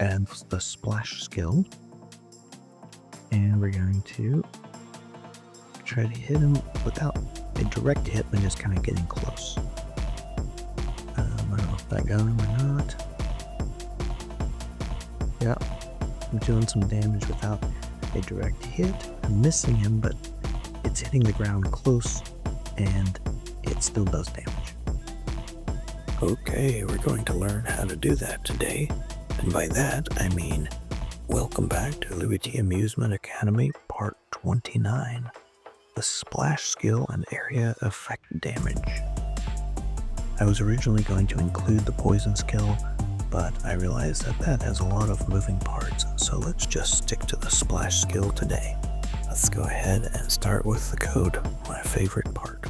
add the splash skill, and we're going to try to hit him without a direct hit, but just kind of getting close. I don't know if that got him or not. Yeah, I'm doing some damage without a direct hit. I'm missing him, but it's hitting the ground close, and it still does damage. Okay, we're going to learn how to do that today. And by that, I mean, welcome back to LewyT Amusement Academy, Part 29. The Splash Skill and Area Effect Damage. I was originally going to include the Poison Skill, but I realized that that has a lot of moving parts, so let's just stick to the Splash Skill today. Let's go ahead and start with the code, my favorite part.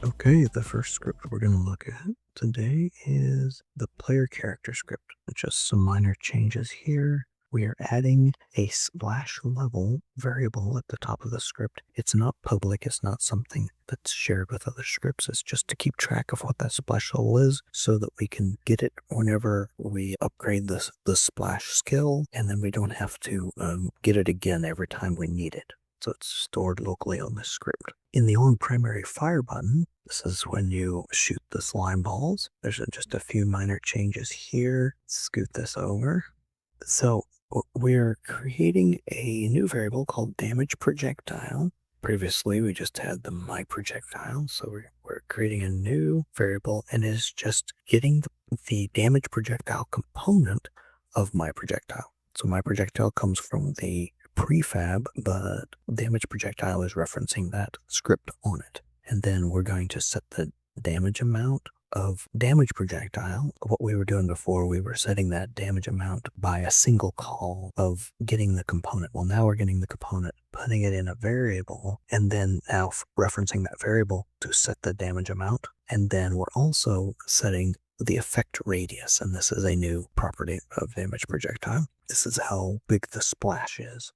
Okay, the first script we're going to look at today is the player character script. Just some minor changes here. We are adding a splash level variable at the top of the script. It's not public. It's not something that's shared with other scripts. It's just to keep track of what that splash level is so that we can get it whenever we upgrade the splash skill, and then we don't have to get it again every time we need it. So it's stored locally on the script. In the on primary fire button, this is when you shoot the slime balls. There's just a few minor changes here. Scoot this over. So we're creating a new variable called damage projectile. Previously, we just had the my projectile, so we're creating a new variable, and it's just getting the damage projectile component of my projectile. So my projectile comes from the prefab, but damage projectile is referencing that script on it. And then we're going to set the damage amount of damage projectile. What we were doing before, we were setting that damage amount by a single call of getting the component. Well, now we're getting the component, putting it in a variable, and then now referencing that variable to set the damage amount. And then we're also setting the effect radius, and this is a new property of damage projectile. This is how big the splash is.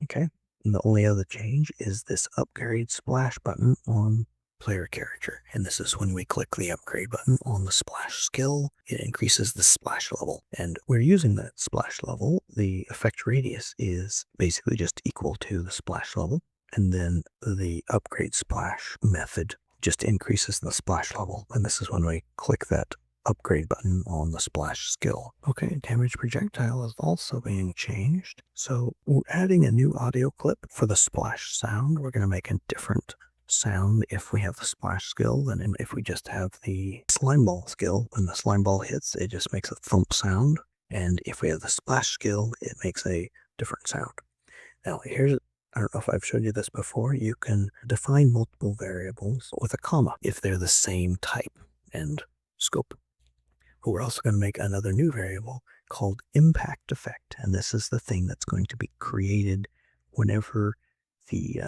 Okay, and the only other change is this upgrade splash button on player character, and this is when we click the upgrade button on the splash skill, it increases the splash level, and we're using that splash level. The effect radius is basically just equal to the splash level, and then the upgrade splash method just increases the splash level, and this is when we click that upgrade button on the splash skill. Okay, damage projectile is also being changed. So we're adding a new audio clip for the splash sound. We're going to make a different sound if we have the splash skill than if we just have the slime ball skill. When the slime ball hits, it just makes a thump sound. And if we have the splash skill, it makes a different sound. Now here's, I don't know if I've showed you this before, you can define multiple variables with a comma if they're the same type and scope. But we're also going to make another new variable called impact effect, and this is the thing that's going to be created whenever the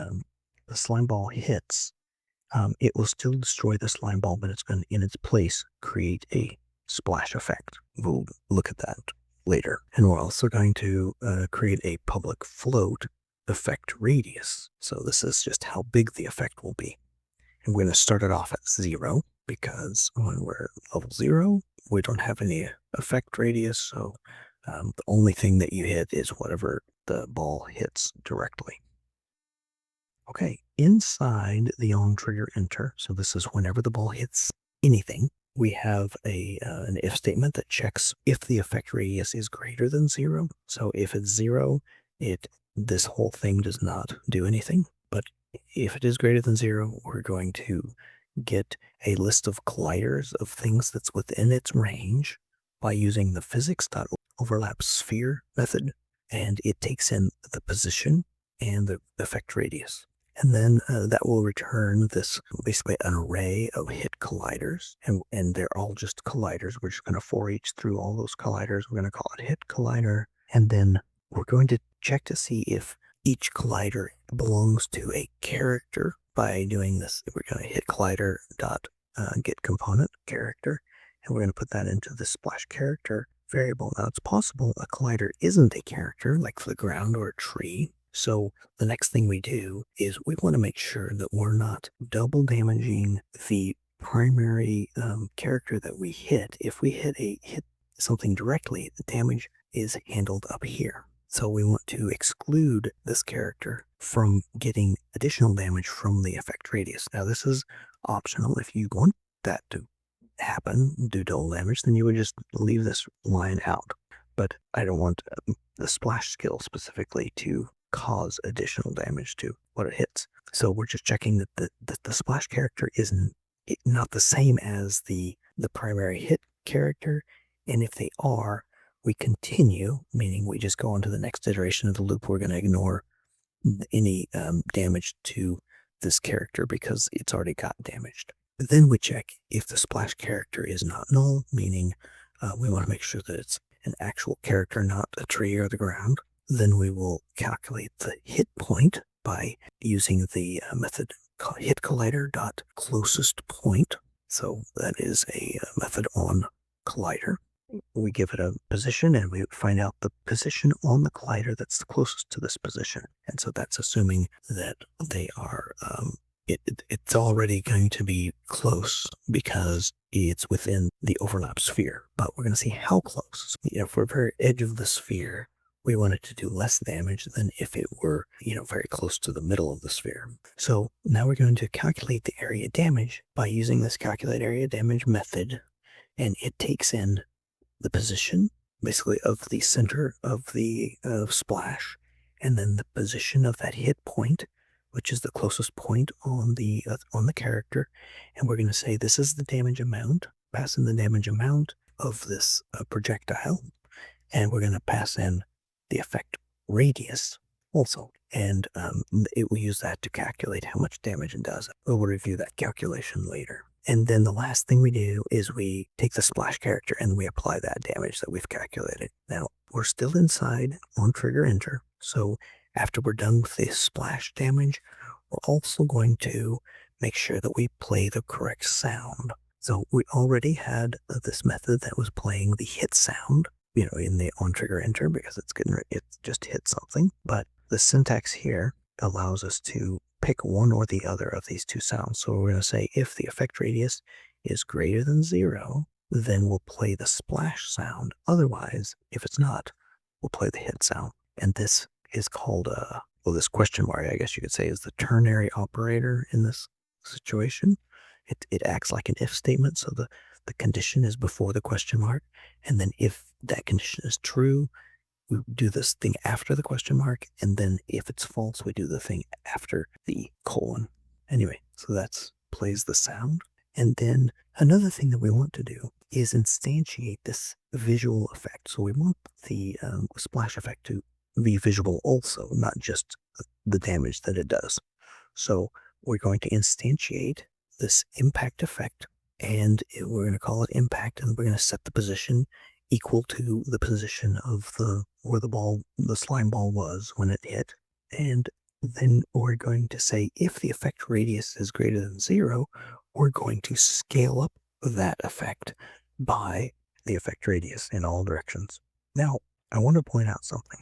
slime ball hits. It will still destroy the slime ball, but it's going to, in its place, create a splash effect. We'll look at that later. And we're also going to create a public float effect radius. So this is just how big the effect will be. And we're going to start it off at 0, because when we're level 0, we don't have any effect radius, so the only thing that you hit is whatever the ball hits directly. Okay, inside the on trigger enter, so this is whenever the ball hits anything, we have an if statement that checks if the effect radius is greater than 0. So if it's 0, this whole thing does not do anything. But if it is greater than 0, we're going to get a list of colliders of things that's within its range by using the Physics.OverlapSphere method, and it takes in the position and the effect radius. And then that will return this, basically an array of hit colliders, and they're all just colliders. We're just going to for each through all those colliders. We're going to call it hit collider, and then we're going to check to see if each collider belongs to a character by doing this. We're going to hit collider dot get component character, and we're going to put that into the splash character variable. Now it's possible a collider isn't a character, like the ground or a tree. So the next thing we do is we want to make sure that we're not double damaging the primary character that we hit. If we hit something directly, the damage is handled up here. So we want to exclude this character from getting additional damage from the effect radius. Now this is optional. If you want that to happen, do double damage, then you would just leave this line out. But I don't want the splash skill specifically to cause additional damage to what it hits. So we're just checking that the splash character isn't not the same as the primary hit character. And if they are, we continue, meaning we just go on to the next iteration of the loop. We're going to ignore any damage to this character because it's already got damaged. Then we check if the splash character is not null, meaning we want to make sure that it's an actual character, not a tree or the ground. Then we will calculate the hit point by using the method hit collider dot closest point. So that is a method on collider. We give it a position and we find out the position on the collider that's the closest to this position. And so that's assuming that they are, it's already going to be close because it's within the overlap sphere. But we're going to see how close. If we're very edge of the sphere, we want it to do less damage than if it were, very close to the middle of the sphere. So now we're going to calculate the area damage by using this calculate area damage method. And it takes in the position, basically, of the center of the splash, and then the position of that hit point, which is the closest point on the character. And we're going to say this is the damage amount, pass in the damage amount of this projectile, and we're going to pass in the effect radius also. And it will use that to calculate how much damage it does. We'll review that calculation later. And then the last thing we do is we take the splash character and we apply that damage that we've calculated. Now, we're still inside on trigger enter. So after we're done with the splash damage, we're also going to make sure that we play the correct sound. So we already had this method that was playing the hit sound, in the on trigger enter because it just hit something. But the syntax here allows us to pick one or the other of these two sounds. So we're going to say if the effect radius is greater than 0, then we'll play the splash sound. Otherwise, if it's not, we'll play the hit sound. And this is called, this question mark, I guess you could say, is the ternary operator in this situation. It acts like an if statement. So the condition is before the question mark. And then if that condition is true, we do this thing after the question mark, and then if it's false, we do the thing after the colon. Anyway, so that's plays the sound. And then another thing that we want to do is instantiate this visual effect. So we want the splash effect to be visible also, not just the damage that it does. So we're going to instantiate this impact effect, and we're going to call it impact, and we're going to set the position equal to the position of where the slime ball was when it hit. And then we're going to say if the effect radius is greater than 0, we're going to scale up that effect by the effect radius in all directions. Now, I want to point out something.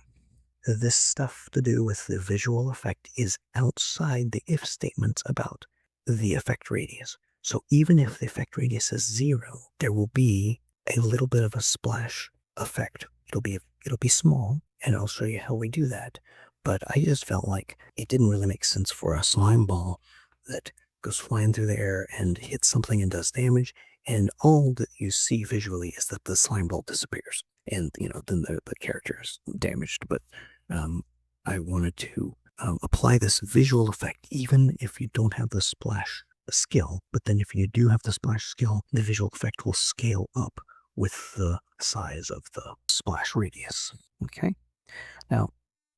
This stuff to do with the visual effect is outside the if statements about the effect radius. So even if the effect radius is 0, there will be a little bit of a splash effect. It'll be small, and I'll show you how we do that. But I just felt like it didn't really make sense for a slime ball that goes flying through the air and hits something and does damage, and all that you see visually is that the slime ball disappears, and then the character is damaged. But I wanted to apply this visual effect even if you don't have the splash skill. But then if you do have the splash skill, the visual effect will scale up with the size of the splash radius. Okay. Now,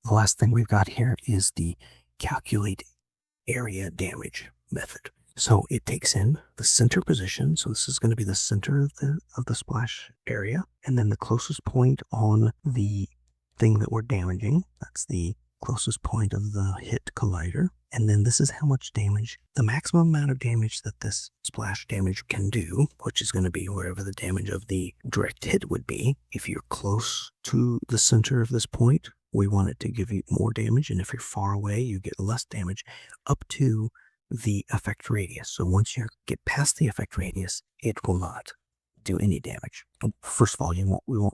the last thing we've got here is the calculate area damage method. So it takes in the center position. So this is going to be the center of the splash area, and then the closest point on the thing that we're damaging. That's the closest point of the hit collider. And then this is how much damage, the maximum amount of damage that this splash damage can do, which is going to be wherever the damage of the direct hit would be. If you're close to the center of this point, we want it to give you more damage. And if you're far away, you get less damage up to the effect radius. So once you get past the effect radius, it will not do any damage. First of all, we won't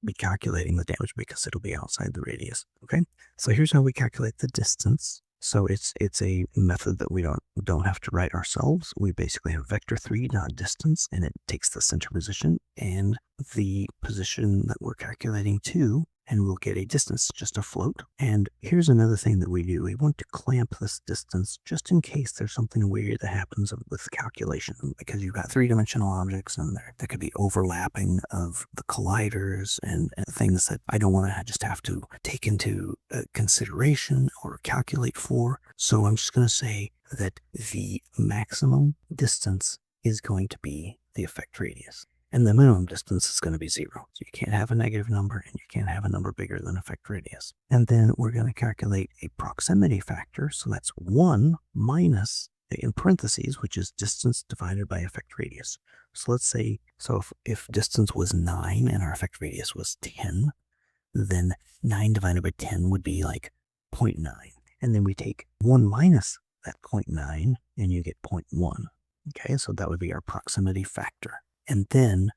be calculating the damage because it'll be outside the radius. Okay, so here's how we calculate the distance. So it's a method that we don't have to write ourselves. We basically have vector3.distance, and it takes the center position and the position that we're calculating to, and we'll get a distance, just a float. And here's another thing that we do. We want to clamp this distance just in case there's something weird that happens with calculation, because you've got three-dimensional objects and there could be overlapping of the colliders and things that I don't want to just have to take into consideration or calculate for. So I'm just going to say that the maximum distance is going to be the effect radius. And the minimum distance is going to be 0. So you can't have a negative number, and you can't have a number bigger than effect radius. And then we're going to calculate a proximity factor. So that's 1 minus, in parentheses, which is distance divided by effect radius. So let's say, if distance was 9 and our effect radius was 10, then 9 divided by 10 would be like 0.9. And then we take 1 minus that 0.9, and you get 0.1. Okay, so that would be our proximity factor. And then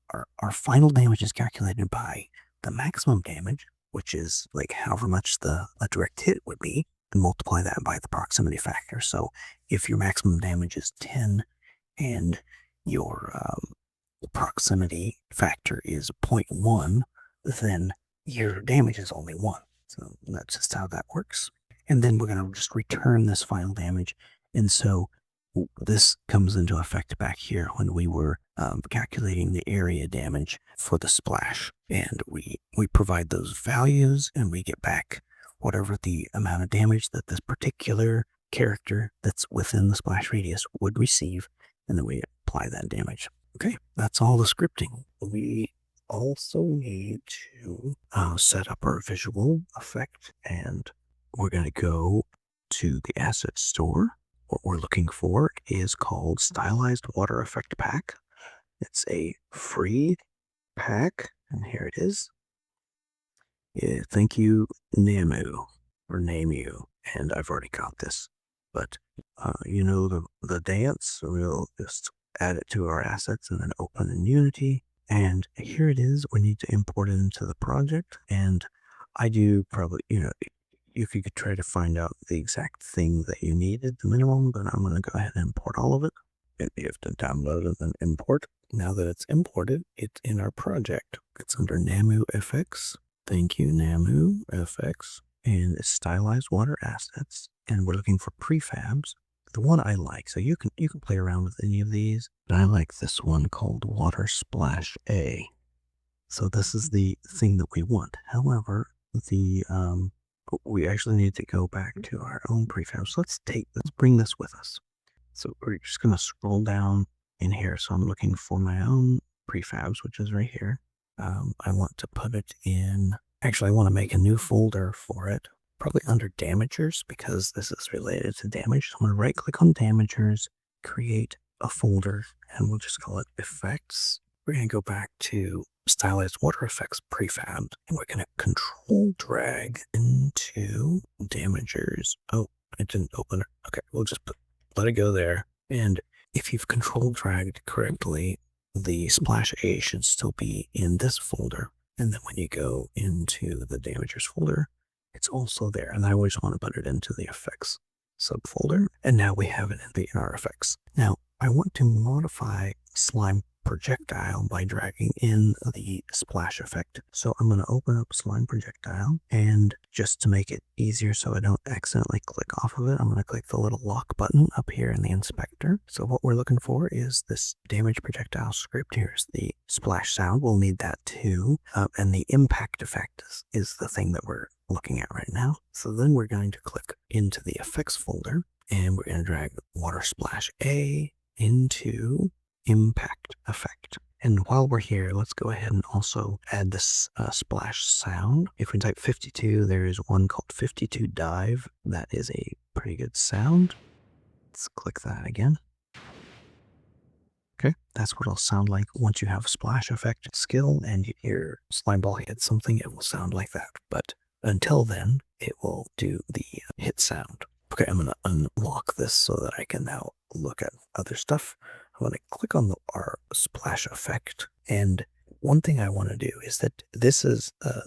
our final damage is calculated by the maximum damage, which is like however much a direct hit would be, and multiply that by the proximity factor. So if your maximum damage is 10 and your proximity factor is 0.1, then your damage is only 1. So that's just how that works. And then we're going to just return this final damage. And so this comes into effect back here when we were calculating the area damage for the splash. And we provide those values, and we get back whatever the amount of damage that this particular character that's within the splash radius would receive, and then we apply that damage. Okay, that's all the scripting. We also need to set up our visual effect, and we're going to go to the asset store. What we're looking for is called Stylized Water Effect Pack. It's a free pack, and here it is. Yeah, thank you, Namu, or Namu, and I've already got this. But, the dance, we'll just add it to our assets and then open in Unity. And here it is. We need to import it into the project. And I do probably, you could try to find out the exact thing that you needed, the minimum, but I'm going to go ahead and import all of it. And you have to download it and import. Now that it's imported, it's in our project. It's under Namu FX. Thank you, Namu FX. And it's Stylized Water Assets. And we're looking for prefabs. The one I like, so you can play around with any of these, but I like this one called Water Splash A. So this is the thing that we want. However, we actually need to go back to our own prefab. So let's bring this with us. So we're just going to scroll down in here. So I'm looking for my own prefabs, which is right here. I want to put it in, actually I want to make a new folder for it, probably under damagers, because this is related to damage. So I'm going to right click on damagers, create a folder, and we'll just call it effects. We're going to go back to Stylized Water Effects Prefab, and we're going to control drag into damagers. Oh, it didn't open it. Okay, we'll just let it go there. And if you've control dragged correctly, the splash A should still be in this folder. And then when you go into the damagers folder, it's also there. And I always want to put it into the effects subfolder. And now we have it in our effects. Now I want to modify slime projectile by dragging in the splash effect. So I'm going to open up slime projectile, and just to make it easier so I don't accidentally click off of it, I'm going to click the little lock button up here in the inspector. So what we're looking for is this damage projectile script. Here's the splash sound. We'll need that too. And the impact effect is the thing that we're looking at right now. So then we're going to click into the effects folder, and we're going to drag water splash A into impact effect. And while we're here, let's go ahead and also add this splash sound. If we type 52, there is one called 52 dive. That is a pretty good sound. Let's click that again. Okay, that's what it'll sound like once you have a splash effect skill and you hear slime ball hit something, it will sound like that. But until then, it will do the hit sound. Okay, I'm going to unlock this so that I can now look at other stuff. I'm going to click on our splash effect. And one thing I want to do is that this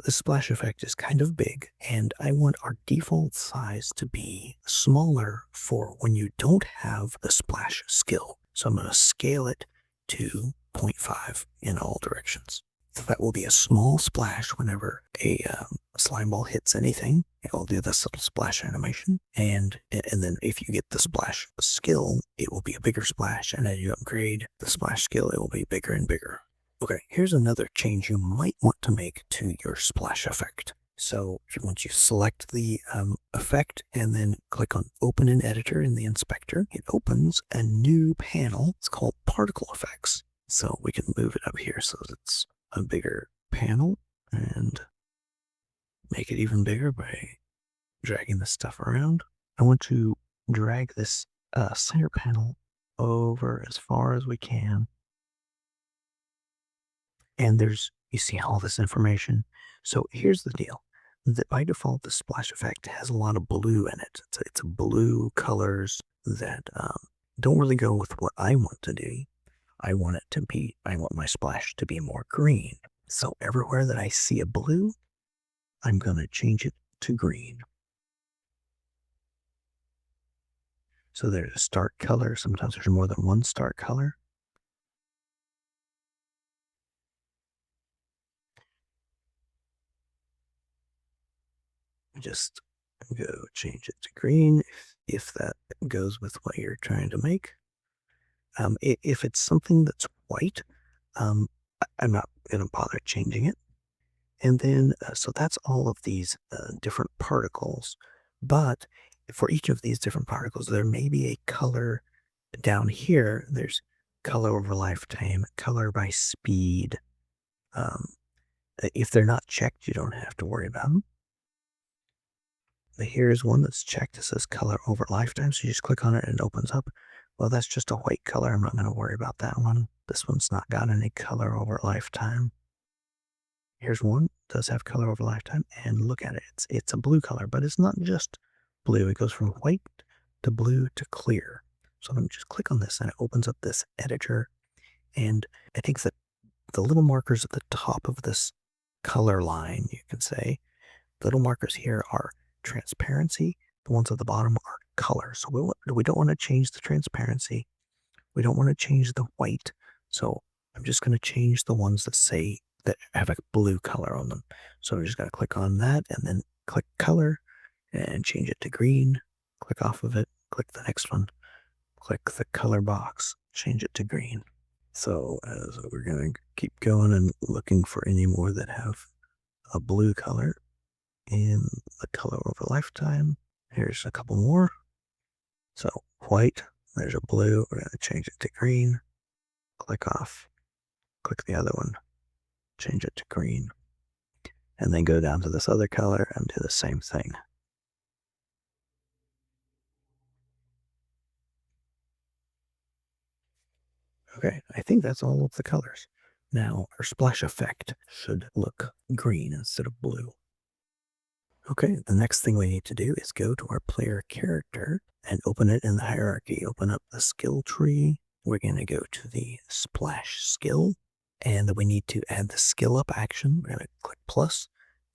splash effect is kind of big, and I want our default size to be smaller for when you don't have the splash skill. So I'm going to scale it to 0.5 in all directions. So that will be a small splash whenever a slime ball hits anything. It'll do this little splash animation, and then if you get the splash skill, it will be a bigger splash, and as you upgrade the splash skill, it will be bigger and bigger. Okay, here's another change you might want to make to your splash effect. So once you select the effect and then click on Open in Editor in the inspector, it opens a new panel. It's called Particle Effects. So we can move it up here so that it's a bigger panel and make it even bigger by dragging this stuff around. I want to drag this center panel over as far as we can. And you see all this information. So here's the deal. That by default, the splash effect has a lot of blue in it. It's blue colors that don't really go with what I want to do. I want my splash to be more green. So everywhere that I see a blue, I'm going to change it to green. So there's a start color. Sometimes there's more than one start color. Just go change it to green if that goes with what you're trying to make. If it's something that's white, I'm not going to bother changing it. And then, so that's all of these different particles. But for each of these different particles, there may be a color down here. There's color over lifetime, color by speed. If they're not checked, you don't have to worry about them. But here's one that's checked. It says color over lifetime. So you just click on it and it opens up. Well, that's just a white color. I'm not going to worry about that one. This one's not got any color over lifetime. Here's one that does have color over lifetime. And look at it. It's a blue color, but it's not just blue. It goes from white to blue to clear. So let me just click on this and it opens up this editor. And I think that the little markers at the top of this color line, you can say, the little markers here are transparency. The ones at the bottom are color. So we don't want to change the transparency. We don't want to change the white. So I'm just going to change the ones that have a blue color on them. So I'm just going to click on that and then click color and change it to green. Click off of it. Click the next one. Click the color box. Change it to green. So we're going to keep going and looking for any more that have a blue color in the color over lifetime. Here's a couple more. So white, there's a blue. We're going to change it to green. Click off. Click the other one. Change it to green. And then go down to this other color and do the same thing. Okay, I think that's all of the colors. Now, our splash effect should look green instead of blue. Okay, the next thing we need to do is go to our player character and open it in the hierarchy. Open up the skill tree. We're going to go to the splash skill, and we need to add the skill up action. We're going to click plus,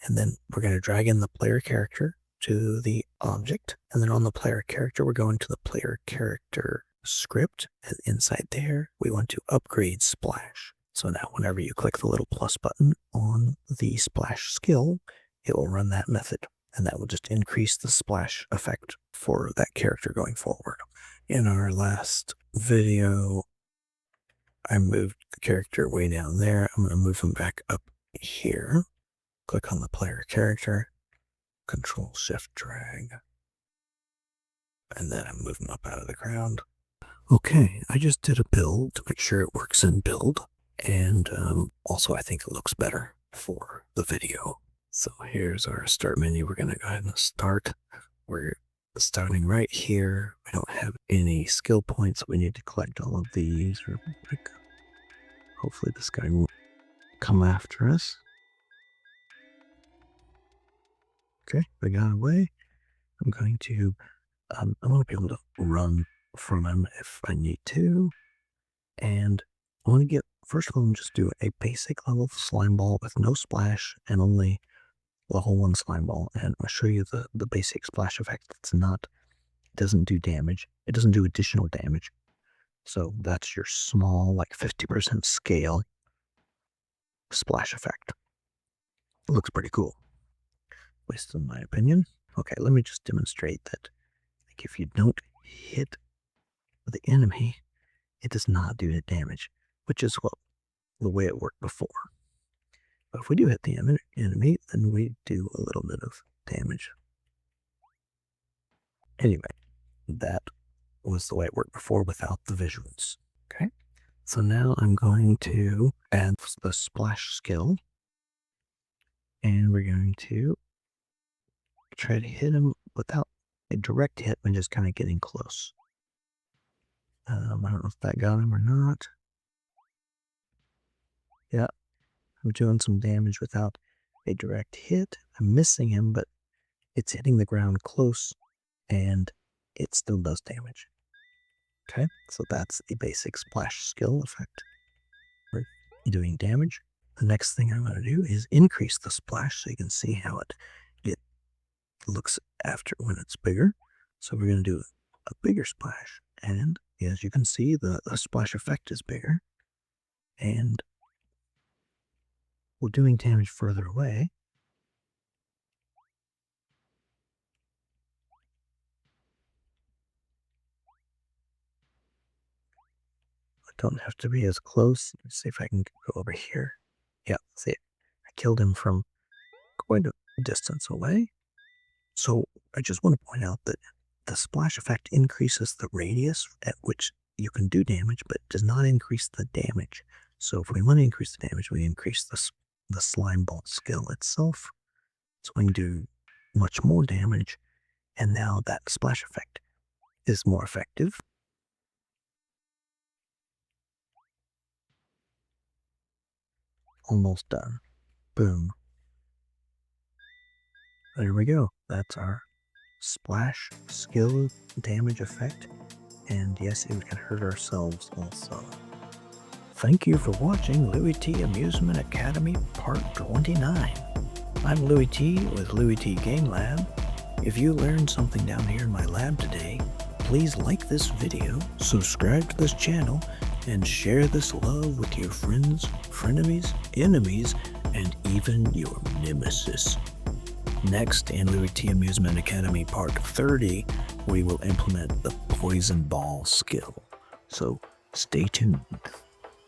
and then we're going to drag in the player character to the object. And then on the player character, we're going to the player character script, and inside there, we want to upgrade splash. So now whenever you click the little plus button on the splash skill, it will run that method, and that will just increase the splash effect for that character going forward. In our last video, I moved the character way down there. I'm going to move him back up here. Click on the player character, Control Shift drag, and then I move him up out of the ground. Okay, I just did a build to make sure it works in build, and also I think it looks better for the video. So here's our start menu. We're going to go ahead and start. We're starting right here. We don't have any skill points. We need to collect all of these real quick. Hopefully this guy won't come after us. Okay, we got away. I'm going to, I want to be able to run from him if I need to. And I want to get, first of all, just do a basic level slime ball with no splash and only level 1 slime ball. And I'll show you the basic splash effect. It doesn't do damage. It doesn't do additional damage. So that's your small, like 50% scale splash effect. It looks pretty cool, at least in my opinion. Okay, let me just demonstrate that. Like if you don't hit the enemy, it does not do the damage, which is the way it worked before. But if we do hit the enemy, then we do a little bit of damage. Anyway, that was the way it worked before without the visuals. Okay, so now I'm going to add the splash skill, and we're going to try to hit him without a direct hit when just kind of getting close. I don't know if that got him or not. Yeah, I'm doing some damage without a direct hit. I'm missing him, but it's hitting the ground close, and it still does damage. Okay, so that's a basic splash skill effect. We're doing damage. The next thing I'm going to do is increase the splash so you can see how it looks after when it's bigger. So we're going to do a bigger splash, and as you can see, the splash effect is bigger, and we're doing damage further away. I don't have to be as close. Let's see if I can go over here. Yeah, see, I killed him from quite a distance away. So I just want to point out that the splash effect increases the radius at which you can do damage, but does not increase the damage. So if we want to increase the damage, we increase the slime ball skill itself. So we can do much more damage, and now that splash effect is more effective. Almost done. Boom. There we go. That's our splash skill damage effect. And yes, it can hurt ourselves also. Thank you for watching LewyT Amusement Academy Part 29. I'm LewyT with LewyT Game Lab. If you learned something down here in my lab today, please like this video, subscribe to this channel, and share this love with your friends, frenemies, enemies, and even your nemesis. Next, in LewyT Amusement Academy Part 30, we will implement the poison ball skill. So stay tuned.